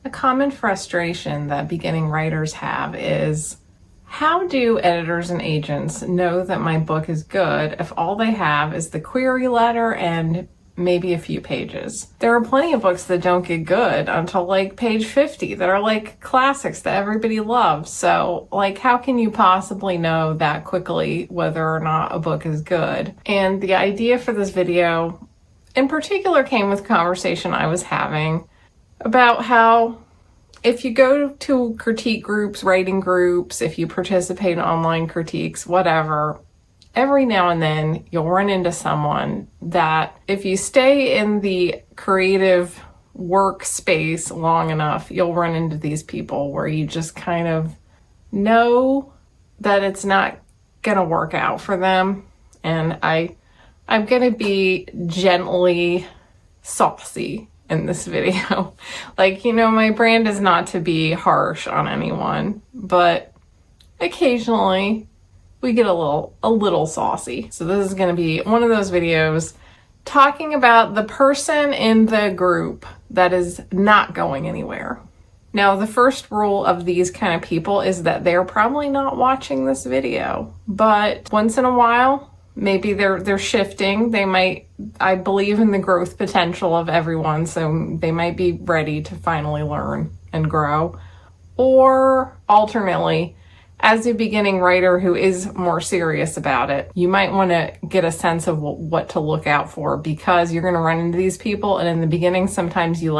A common frustration that beginning writers have is, how do editors and agents know that my book is good if all they have is the query letter and maybe a few pages? There are plenty of books that don't get good until like page 50 that are like classics that everybody loves. So like, how can you possibly know that quickly whether or not a book is good? And the idea for this video in particular came with a conversation I was having about how if you go to critique groups, writing groups, if you participate in online critiques, whatever, every now and then you'll run into someone that if you stay in the creative workspace long enough, you'll run into these people where you just kind of know that it's not gonna work out for them. And I'm gonna be gently saucy in this video. Like, my brand is not to be harsh on anyone, but occasionally we get a little saucy. So this is going to be one of those videos talking about the person in the group that is not going anywhere. Now, the first rule of these kind of people is that they're probably not watching this video, but once in a while, maybe they're shifting. They might, I believe in the growth potential of everyone, so they might be ready to finally learn and grow. Or alternately, as a beginning writer who is more serious about it, you might want to get a sense of what to look out for, because you're going to run into these people, and in the beginning, sometimes you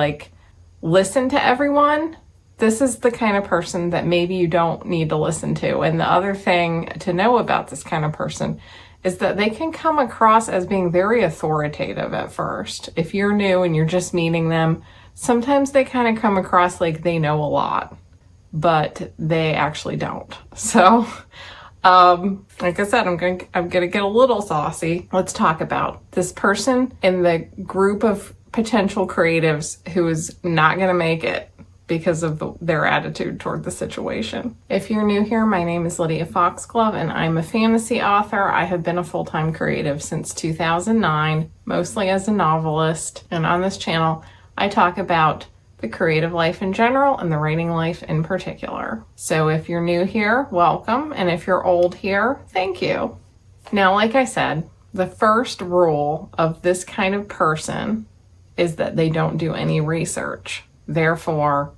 listen to everyone. This is the kind of person that maybe you don't need to listen to. And the other thing to know about this kind of person is that they can come across as being very authoritative at first. If you're new and you're just meeting them, sometimes they kind of come across like they know a lot, but they actually don't. So, like I said, I'm gonna get a little saucy. Let's talk about this person in the group of potential creatives who is not gonna make it because of their attitude toward the situation. If you're new here, my name is Lydia Foxglove and I'm a fantasy author. I have been a full-time creative since 2009, mostly as a novelist. And on this channel, I talk about the creative life in general and the writing life in particular. So if you're new here, welcome. And if you're old here, thank you. Now, like I said, the first rule of this kind of person is that they don't do any research. Therefore,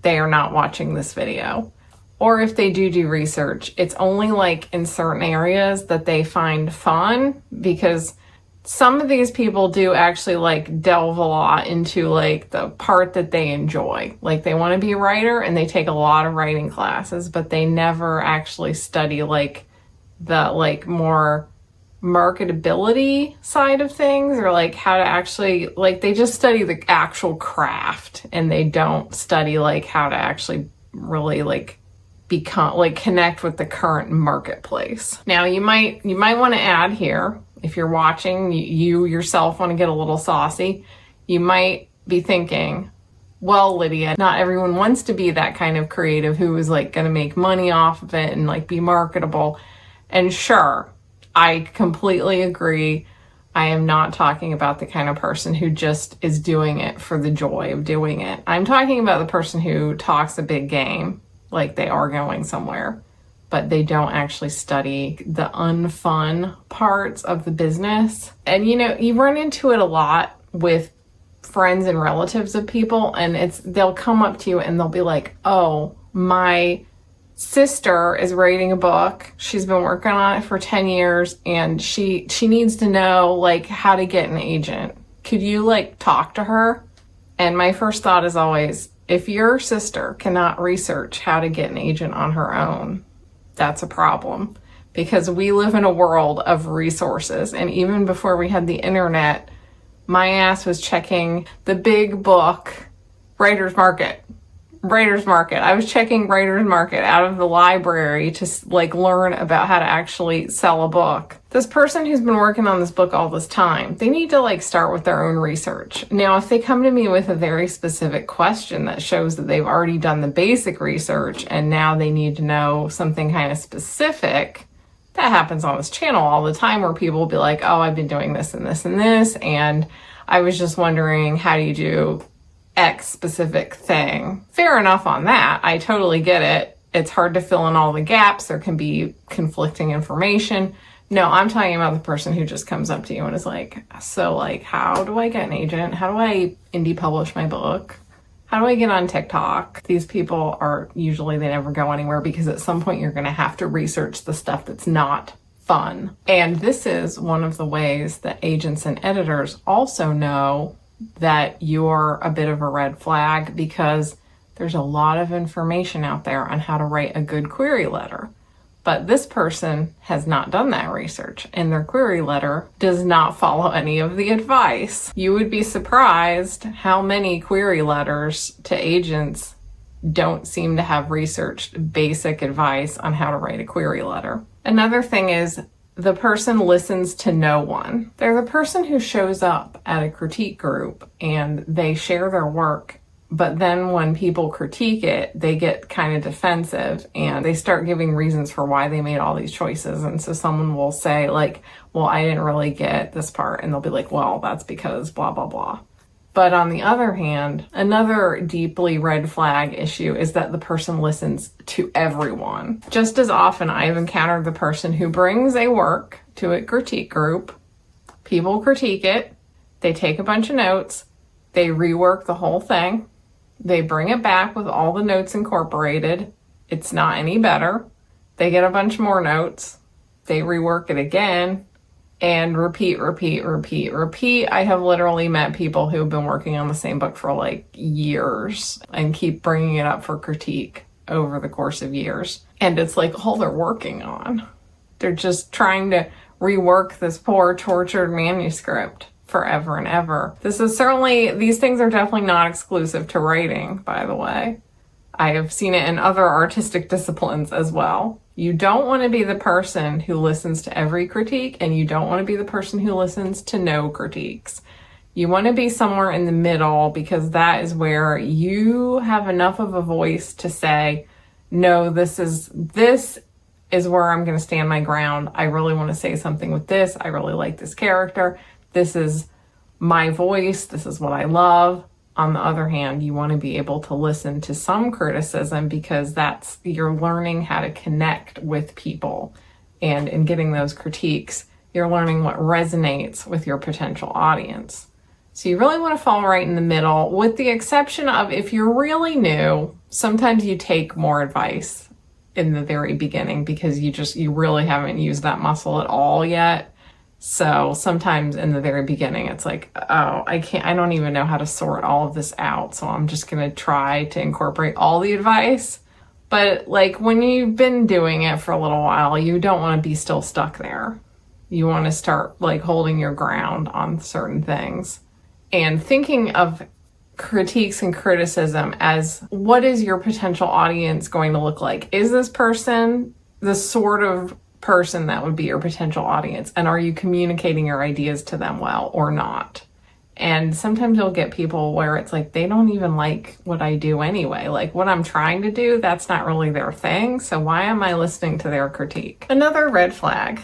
they are not watching this video. Or if they do research, it's only in certain areas that they find fun, because some of these people do actually delve a lot into the part that they enjoy. They want to be a writer and they take a lot of writing classes, but they never actually study the more marketability side of things, or how to actually they just study the actual craft and they don't study how to actually really become connect with the current marketplace. Now you might want to add here, if you're watching, you yourself want to get a little saucy, you might be thinking, well, Lydia, not everyone wants to be that kind of creative who is going to make money off of it and be marketable. And sure, I completely agree. I am not talking about the kind of person who just is doing it for the joy of doing it. I'm talking about the person who talks a big game, like they are going somewhere, but they don't actually study the unfun parts of the business. And you run into it a lot with friends and relatives of people, and they'll come up to you and they'll be like, oh, my sister is writing a book. She's been working on it for 10 years and she needs to know how to get an agent. Could you talk to her? And my first thought is always, if your sister cannot research how to get an agent on her own, that's a problem, because we live in a world of resources. And even before we had the internet, my ass was checking the big book Writer's Market. I was checking Writer's Market out of the library to learn about how to actually sell a book. This person who's been working on this book all this time, they need to start with their own research. Now, if they come to me with a very specific question that shows that they've already done the basic research and now they need to know something kind of specific, that happens on this channel all the time, where people will be like, oh, I've been doing this and this and this, and I was just wondering, how do you do X specific thing. Fair enough on that. I totally get it. It's hard to fill in all the gaps. There can be conflicting information. No, I'm talking about the person who just comes up to you and is like, so like, how do I get an agent? How do I indie publish my book? How do I get on TikTok? These people are usually, they never go anywhere because at some point you're going to have to research the stuff that's not fun. And this is one of the ways that agents and editors also know that you're a bit of a red flag, because there's a lot of information out there on how to write a good query letter. But this person has not done that research, and their query letter does not follow any of the advice. You would be surprised how many query letters to agents don't seem to have researched basic advice on how to write a query letter. Another thing is the person listens to no one. They're the person who shows up at a critique group and they share their work, but then when people critique it, they get kind of defensive and they start giving reasons for why they made all these choices. And so someone will say like, well, I didn't really get this part. And they'll be like, well, that's because blah, blah, blah. But on the other hand, another deeply red flag issue is that the person listens to everyone. Just as often, I've encountered the person who brings a work to a critique group. People critique it. They take a bunch of notes. They rework the whole thing. They bring it back with all the notes incorporated. It's not any better. They get a bunch more notes. They rework it again. And repeat. I have literally met people who have been working on the same book for like years and keep bringing it up for critique over the course of years. And it's like all they're working on. They're just trying to rework this poor, tortured manuscript forever and ever. These things are definitely not exclusive to writing, by the way. I have seen it in other artistic disciplines as well. You don't want to be the person who listens to every critique, and you don't want to be the person who listens to no critiques. You want to be somewhere in the middle, because that is where you have enough of a voice to say, no, this is where I'm going to stand my ground. I really want to say something with this. I really like this character. This is my voice. This is what I love. On the other hand, you want to be able to listen to some criticism, because you're learning how to connect with people. And in getting those critiques, you're learning what resonates with your potential audience. So you really want to fall right in the middle, with the exception of if you're really new, sometimes you take more advice in the very beginning because you really haven't used that muscle at all yet. So sometimes in the very beginning, it's like, oh, I don't even know how to sort all of this out. So I'm just going to try to incorporate all the advice. But like when you've been doing it for a little while, you don't want to be still stuck there. You want to start like holding your ground on certain things and thinking of critiques and criticism as, what is your potential audience going to look like? Is this person the sort of person that would be your potential audience, and are you communicating your ideas to them well or not? And sometimes you'll get people where it's like they don't even like what I do anyway. Like what I'm trying to do, that's not really their thing, so why am I listening to their critique? Another red flag: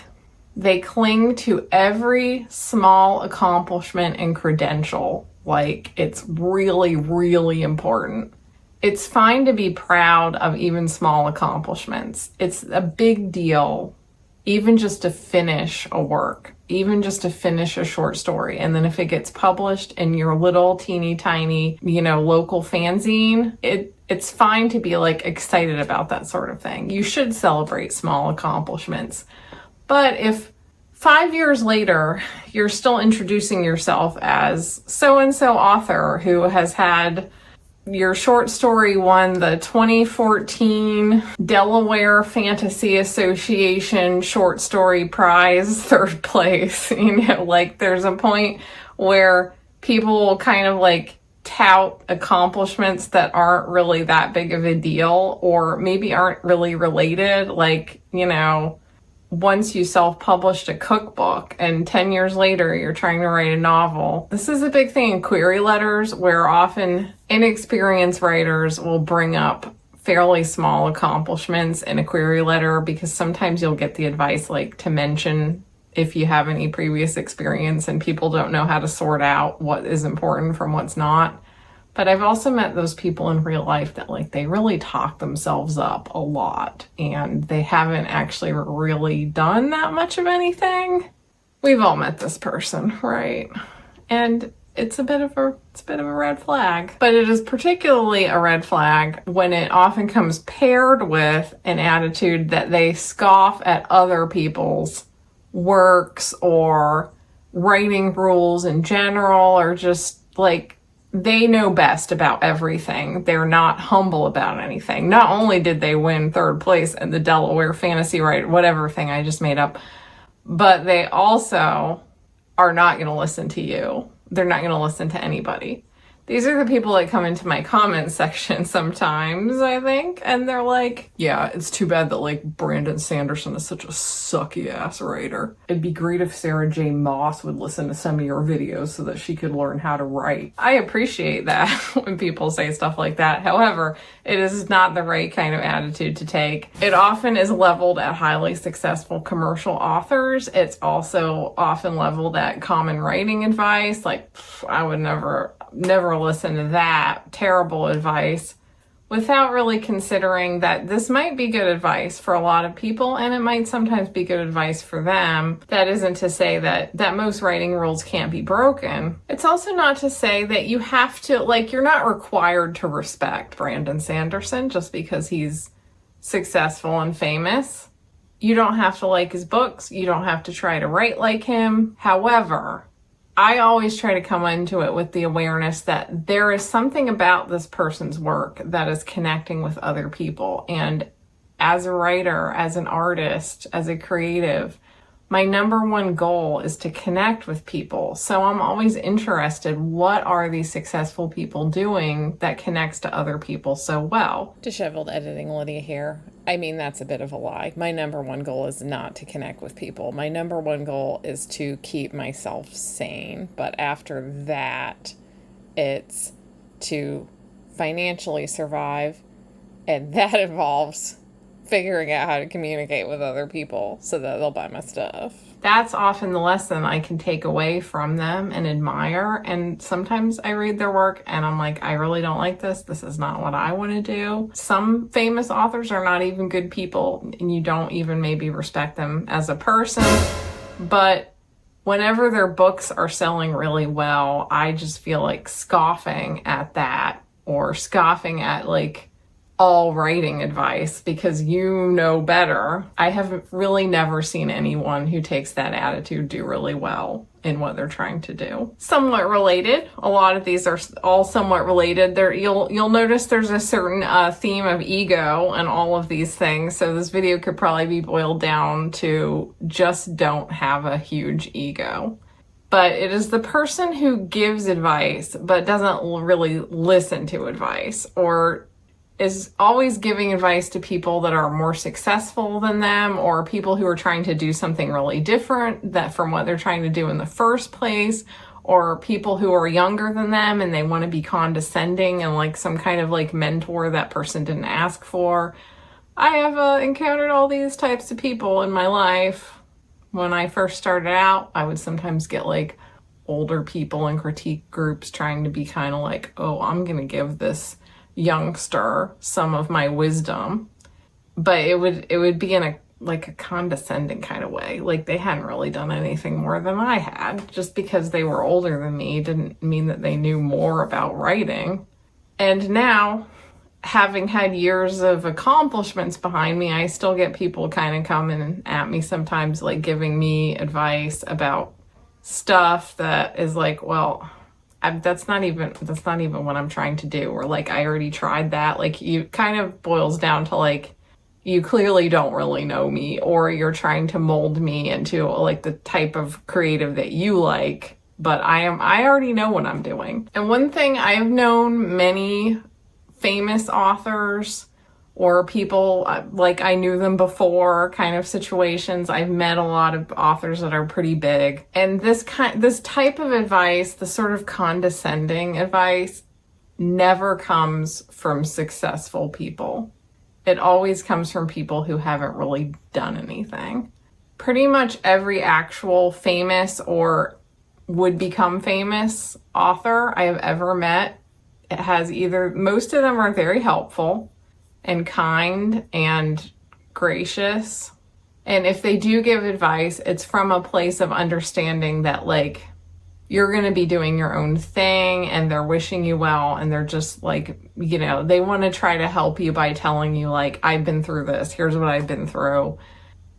they cling to every small accomplishment and credential like it's really, really important. It's fine to be proud of even small accomplishments. It's a big deal even just to finish a work, even just to finish a short story. And then if it gets published in your little teeny tiny, local fanzine, it's fine to be like excited about that sort of thing. You should celebrate small accomplishments. But if 5 years later, you're still introducing yourself as so-and-so author who has had your short story won the 2014 Delaware Fantasy Association Short Story Prize, 3rd place. Like there's a point where people will kind of like tout accomplishments that aren't really that big of a deal, or maybe aren't really related. Like, once you self-published a cookbook and 10 years later you're trying to write a novel. This is a big thing in query letters, where often inexperienced writers will bring up fairly small accomplishments in a query letter, because sometimes you'll get the advice like to mention if you have any previous experience, and people don't know how to sort out what is important from what's not. But I've also met those people in real life that like they really talk themselves up a lot and they haven't actually really done that much of anything. We've all met this person, right? And it's a bit of a red flag. But it is particularly a red flag when it often comes paired with an attitude that they scoff at other people's works or writing rules in general, or just like they know best about everything. They're not humble about anything. Not only did they win third place in the Delaware Fantasy Writer, whatever thing I just made up, but they also are not going to listen to you. They're not going to listen to anybody. These are the people that come into my comment section sometimes, I think, and they're like, yeah, it's too bad that like Brandon Sanderson is such a sucky ass writer. It'd be great if Sarah J. Maas would listen to some of your videos so that she could learn how to write. I appreciate that when people say stuff like that. However, it is not the right kind of attitude to take. It often is leveled at highly successful commercial authors. It's also often leveled at common writing advice. Like, I would never listen to that terrible advice without really considering that this might be good advice for a lot of people, and it might sometimes be good advice for them. That isn't to say that most writing rules can't be broken. It's also not to say that you have to, like, you're not required to respect Brandon Sanderson just because he's successful and famous. You don't have to like his books. You don't have to try to write like him. However, I always try to come into it with the awareness that there is something about this person's work that is connecting with other people. And as a writer, as an artist, as a creative, my number one goal is to connect with people. So I'm always interested, what are these successful people doing that connects to other people so well? Disheveled editing Lydia here. I mean, that's a bit of a lie. My number one goal is not to connect with people. My number one goal is to keep myself sane. But after that, it's to financially survive. And that involves figuring out how to communicate with other people so that they'll buy my stuff. That's often the lesson I can take away from them and admire. And sometimes I read their work and I'm like, I really don't like this. This is not what I want to do. Some famous authors are not even good people, and you don't even maybe respect them as a person. But whenever their books are selling really well, I just feel like scoffing at that, or scoffing at like all writing advice because you know better. I have really never seen anyone who takes that attitude do really well in what they're trying to do. Somewhat related. A lot of these are all somewhat related. You'll notice there's a certain theme of ego and all of these things. So this video could probably be boiled down to just don't have a huge ego. But it is the person who gives advice but doesn't really listen to advice, or is always giving advice to people that are more successful than them, or people who are trying to do something really different that from what they're trying to do in the first place, or people who are younger than them and they want to be condescending and like some kind of like mentor that person didn't ask for. I have encountered all these types of people in my life. When I first started out, I would sometimes get like older people in critique groups trying to be kind of like, oh, I'm going to give this youngster some of my wisdom, but it would be in a condescending kind of way. Like they hadn't really done anything more than I had. Just because they were older than me didn't mean that they knew more about writing. And now, having had years of accomplishments behind me, I still get people kind of coming at me sometimes, like giving me advice about stuff that is like, well, that's not even what I'm trying to do. Or like, I already tried that. Like, you kind of boils down to like, you clearly don't really know me, or you're trying to mold me into like the type of creative that you like, but I already know what I'm doing. And one thing, I've known many famous authors or people like I knew them before kind of situations. I've met a lot of authors that are pretty big, and this type of advice, the sort of condescending advice, never comes from successful people. It always comes from people who haven't really done anything. Pretty much every actual famous or would become famous author I have ever met it has either, most of them are very helpful and kind and gracious. And if they do give advice, it's from a place of understanding that like you're going to be doing your own thing and they're wishing you well. And they're just like, you know, they want to try to help you by telling you like, I've been through this. Here's what I've been through.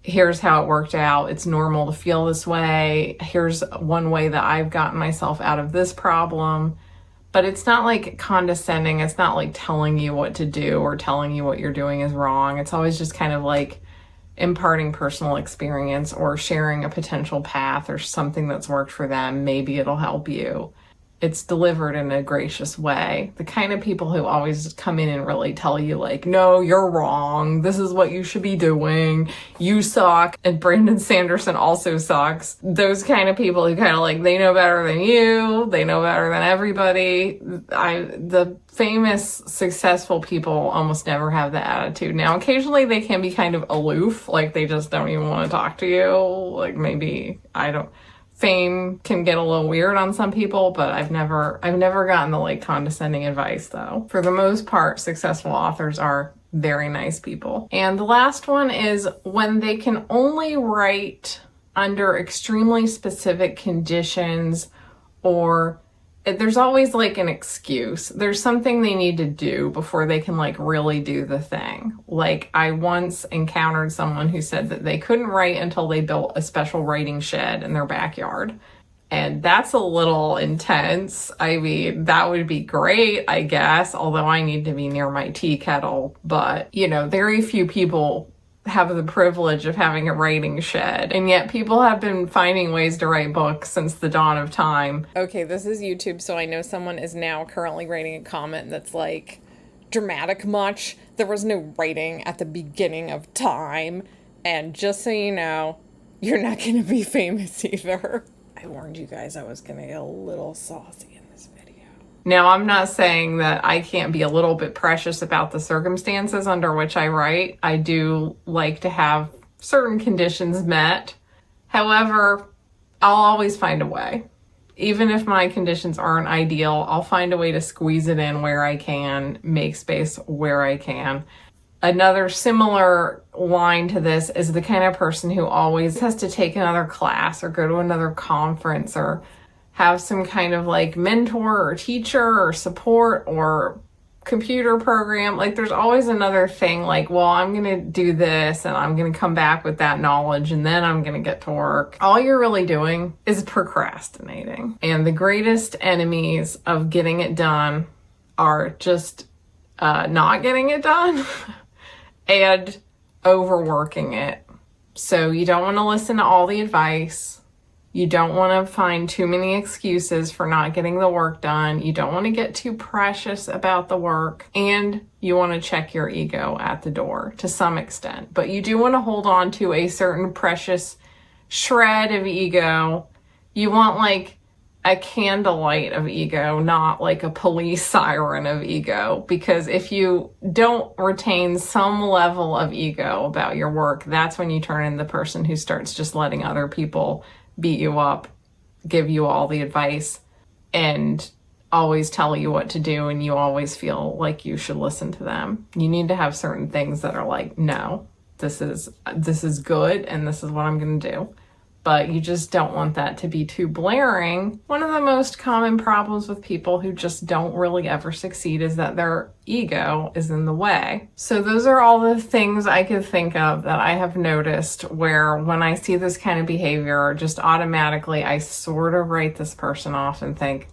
Here's how it worked out. It's normal to feel this way. Here's one way that I've gotten myself out of this problem. But it's not like condescending. It's not like telling you what to do or telling you what you're doing is wrong. It's always just kind of like imparting personal experience or sharing a potential path or something that's worked for them. Maybe it'll help you. It's delivered in a gracious way. The kind of people who always come in and really tell you like, no, you're wrong. This is what you should be doing. You suck. And Brandon Sanderson also sucks. Those kind of people who kind of like, they know better than you. They know better than everybody. The famous, successful people almost never have that attitude. Now, occasionally they can be kind of aloof. Like they just don't even want to talk to you. Like maybe, fame can get a little weird on some people, but I've never gotten the like condescending advice though. For the most part, successful authors are very nice people. And the last one is when they can only write under extremely specific conditions, or there's always like an excuse. There's something they need to do before they can like really do the thing. Like I once encountered someone who said that they couldn't write until they built a special writing shed in their backyard. And that's a little intense. I mean, that would be great, I guess, although I need to be near my tea kettle. But, you know, very few people have the privilege of having a writing shed, and yet people have been finding ways to write books since the dawn of time. Okay, this is YouTube, so I know someone is now currently writing a comment that's like, dramatic much? There was no writing at the beginning of time, and just so you know, you're not gonna be famous either. I warned you guys I was gonna get a little saucy in this video. Now, I'm not saying that I can't be a little bit precious about the circumstances under which I write. I do like to have certain conditions met. However, I'll always find a way. Even if my conditions aren't ideal, I'll find a way to squeeze it in where I can, make space where I can. Another similar line to this is the kind of person who always has to take another class or go to another conference or have some kind of like mentor or teacher or support or computer program. Like there's always another thing like, well, I'm going to do this and I'm going to come back with that knowledge and then I'm going to get to work. All you're really doing is procrastinating. And the greatest enemies of getting it done are just not getting it done and overworking it. So you don't want to listen to all the advice. You don't want to find too many excuses for not getting the work done. You don't want to get too precious about the work. And you want to check your ego at the door to some extent. But you do want to hold on to a certain precious shred of ego. You want like a candlelight of ego, not like a police siren of ego. Because if you don't retain some level of ego about your work, that's when you turn into the person who starts just letting other people beat you up, give you all the advice, and always tell you what to do, and you always feel like you should listen to them. You need to have certain things that are like, no, this is good, and this is what I'm going to do. But you just don't want that to be too blaring. One of the most common problems with people who just don't really ever succeed is that their ego is in the way. So those are all the things I could think of that I have noticed where when I see this kind of behavior, just automatically I sort of write this person off and think,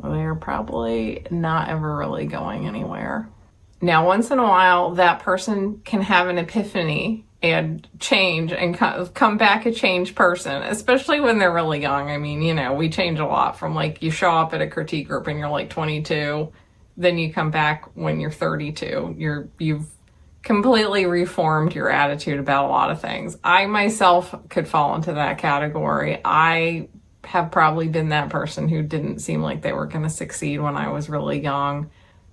they're probably not ever really going anywhere. Now, once in a while, that person can have an epiphany and change and come back a changed person, especially when they're really young. I mean, you know, we change a lot from like you show up at a critique group and you're like 22, then you come back when you're 32. You've completely reformed your attitude about a lot of things. I myself could fall into that category. I have probably been that person who didn't seem like they were going to succeed when I was really young.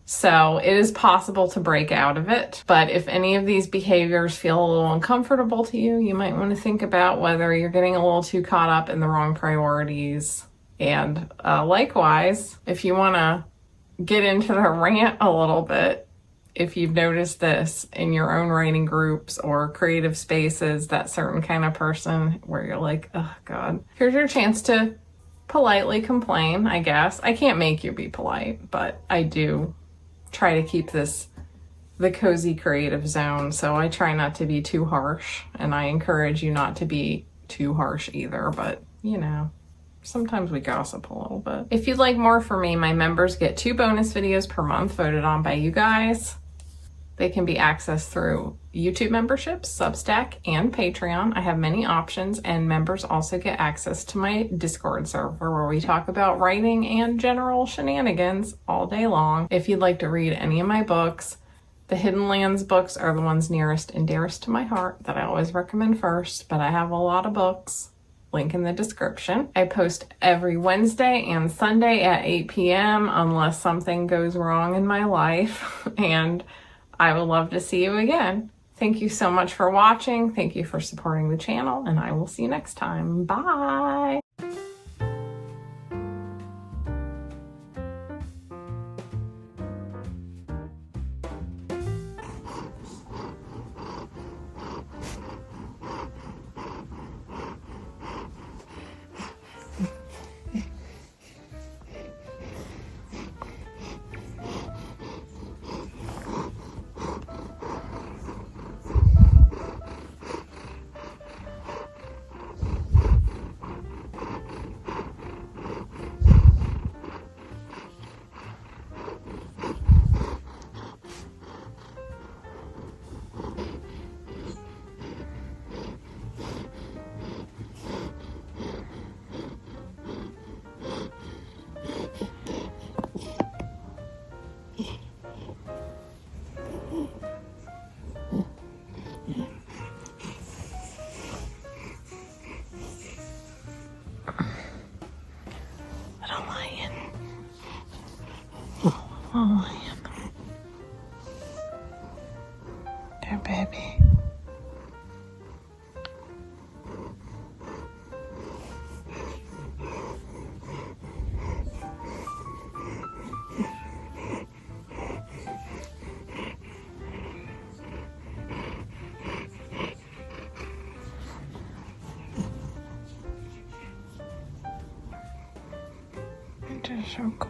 So it is possible to break out of it. But if any of these behaviors feel a little uncomfortable to you, you might want to think about whether you're getting a little too caught up in the wrong priorities. And likewise, if you want to get into the rant a little bit. If you've noticed this in your own writing groups or creative spaces, that certain kind of person where you're like, oh God, here's your chance to politely complain, I guess. I can't make you be polite, but I do try to keep this the cozy creative zone. So I try not to be too harsh, and I encourage you not to be too harsh either, but you know, sometimes we gossip a little bit. If you'd like more from me, my members get 2 bonus videos per month voted on by you guys. They can be accessed through YouTube memberships, Substack, and Patreon. I have many options, and members also get access to my Discord server where we talk about writing and general shenanigans all day long. If you'd like to read any of my books, the Hidden Lands books are the ones nearest and dearest to my heart that I always recommend first, but I have a lot of books. Link in the description. I post every Wednesday and Sunday at 8 p.m. unless something goes wrong in my life, and I would love to see you again. Thank you so much for watching. Thank you for supporting the channel, and I will see you next time. Bye. Oh, there, baby. You're just so good.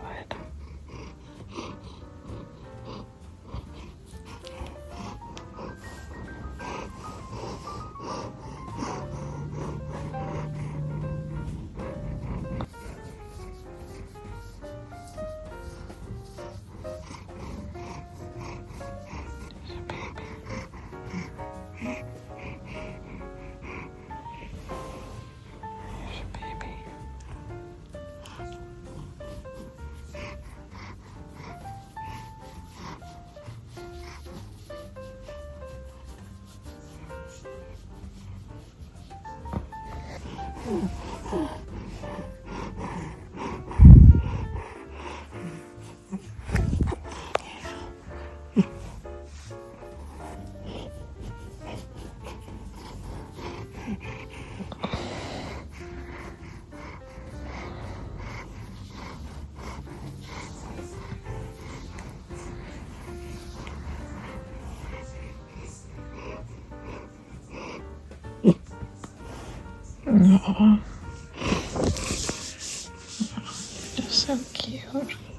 Aww. Just so cute.